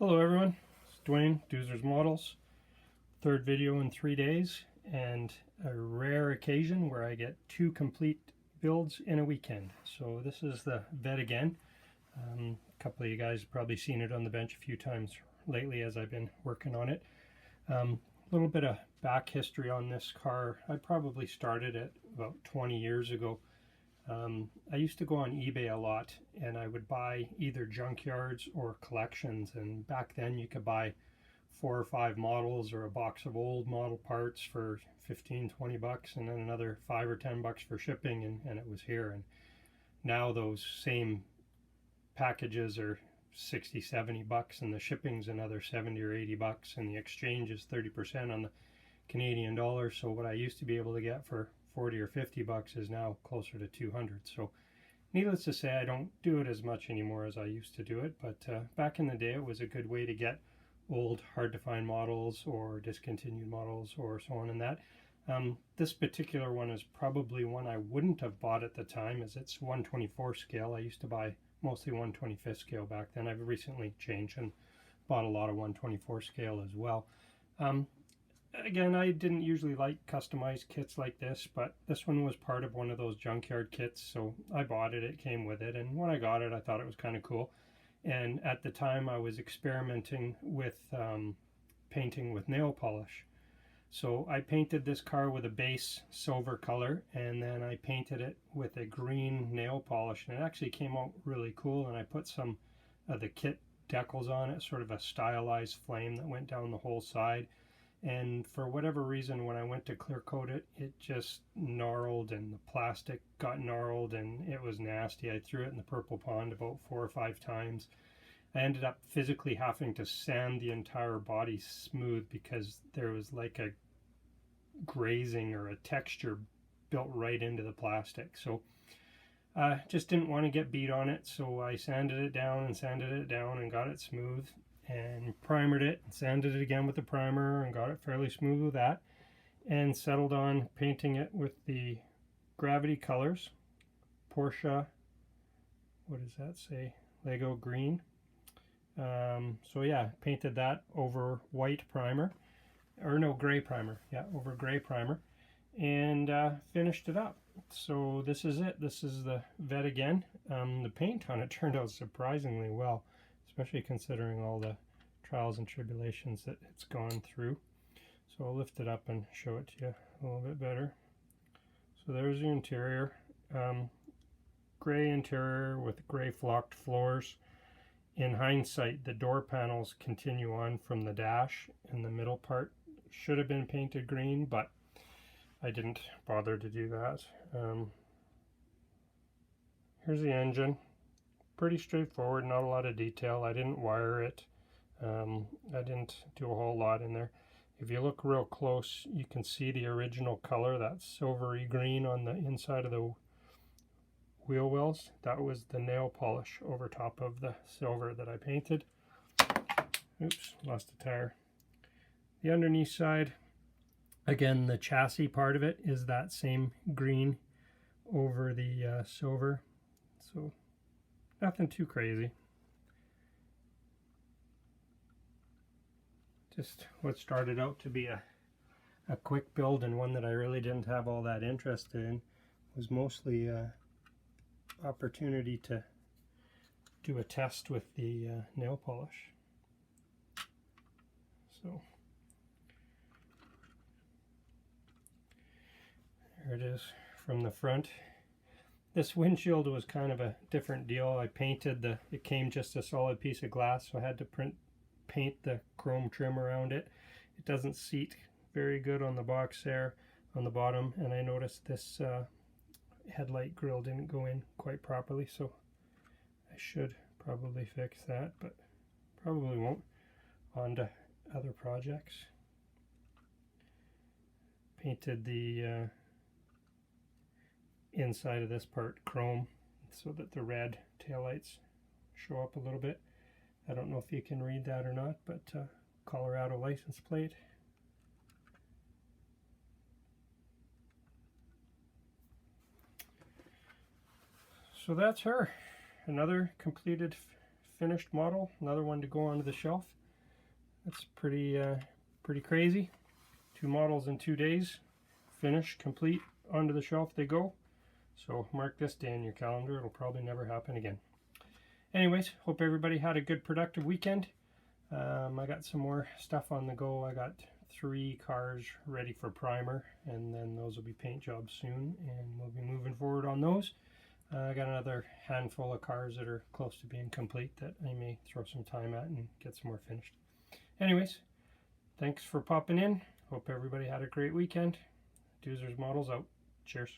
Hello everyone, it's Dwayne, Doozer's Models. Third video in 3 days, and a rare occasion where I get 2 complete builds in a weekend. So this is the Vette Again. A couple of you guys have probably seen it on the bench a few times lately as I've been working on it. A little bit of back history on this car. I probably started it about 20 years ago. I used to go on eBay a lot, and I would buy either junkyards or collections, and back then you could buy 4 or 5 models or a box of old model parts for 15-20 bucks, and then another 5 or 10 bucks for shipping, and it was here. And now those same packages are 60-70 bucks, and the shipping's another 70 or 80 bucks, and the exchange is 30% on the Canadian dollar. So what I used to be able to get for 40 or 50 bucks is now closer to 200. So needless to say, I don't do it as much anymore as I used to do it, but back in the day it was a good way to get old hard to find models or discontinued models or so on. And that this particular one is probably one I wouldn't have bought at the time, as it's 1/24 scale. I used to buy mostly 1/25 scale back then. I've recently changed and bought a lot of 1/24 scale as well. Again, I didn't usually like customized kits like this, but this one was part of one of those junkyard kits, so I bought it. It came with it, and when I got it, I thought it was kind of cool. And at the time, I was experimenting with painting with nail polish. So I painted this car with a base silver color, and then I painted it with a green nail polish, and it actually came out really cool. And I put some of the kit decals on it, sort of a stylized flame that went down the whole side. And for whatever reason, when I went to clear coat it, it just gnarled, and the plastic got gnarled, and it was nasty. I threw it in the purple pond about 4 or 5 times. I ended up physically having to sand the entire body smooth because there was like a grazing or a texture built right into the plastic. So just didn't want to get beat on it, so I sanded it down and got it smooth, and primered it and sanded it again with the primer and got it fairly smooth with that, and settled on painting it with the Gravity Colors Porsche, what does that say, Lego green. So yeah, painted that over white primer, or no, gray primer, yeah, over gray primer, and finished it up. So this is it. This is the Vette Again. The paint on it turned out surprisingly well, especially considering all the trials and tribulations that it's gone through. So I'll lift it up and show it to you a little bit better. So there's the interior. Gray interior with gray flocked floors. In hindsight, the door panels continue on from the dash, and the middle part should have been painted green, but I didn't bother to do that. Here's the engine. Pretty straightforward, not a lot of detail. I didn't wire it. I didn't do a whole lot in there. If you look real close, you can see the original color, that silvery green on the inside of the wheel wells. That was the nail polish over top of the silver that I painted. Oops, lost a tire. The underneath side, again, the chassis part of it is that same green over the silver. So nothing too crazy. Just what started out to be a quick build, and one that I really didn't have all that interest in, was mostly opportunity to do a test with the nail polish. So there it is from the front. This windshield was kind of a different deal. I painted it came just a solid piece of glass, so I had to paint the chrome trim around it. It doesn't seat very good on the box there on the bottom, and I noticed this headlight grill didn't go in quite properly, so I should probably fix that, but probably won't. On to other projects. Painted the inside of this part chrome so that the red taillights show up a little bit. I don't know if you can read that or not, but Colorado license plate. So that's her. Another completed finished model, another one to go onto the shelf. That's pretty crazy. 2 models in 2 days, finished, complete, onto the shelf they go. So mark this day in your calendar. It'll probably never happen again. Anyways, hope everybody had a good productive weekend. I got some more stuff on the go. I got 3 cars ready for primer, and then those will be paint jobs soon, and we'll be moving forward on those. I got another handful of cars that are close to being complete that I may throw some time at and get some more finished. Anyways, thanks for popping in. Hope everybody had a great weekend. Doozer's Models out. Cheers.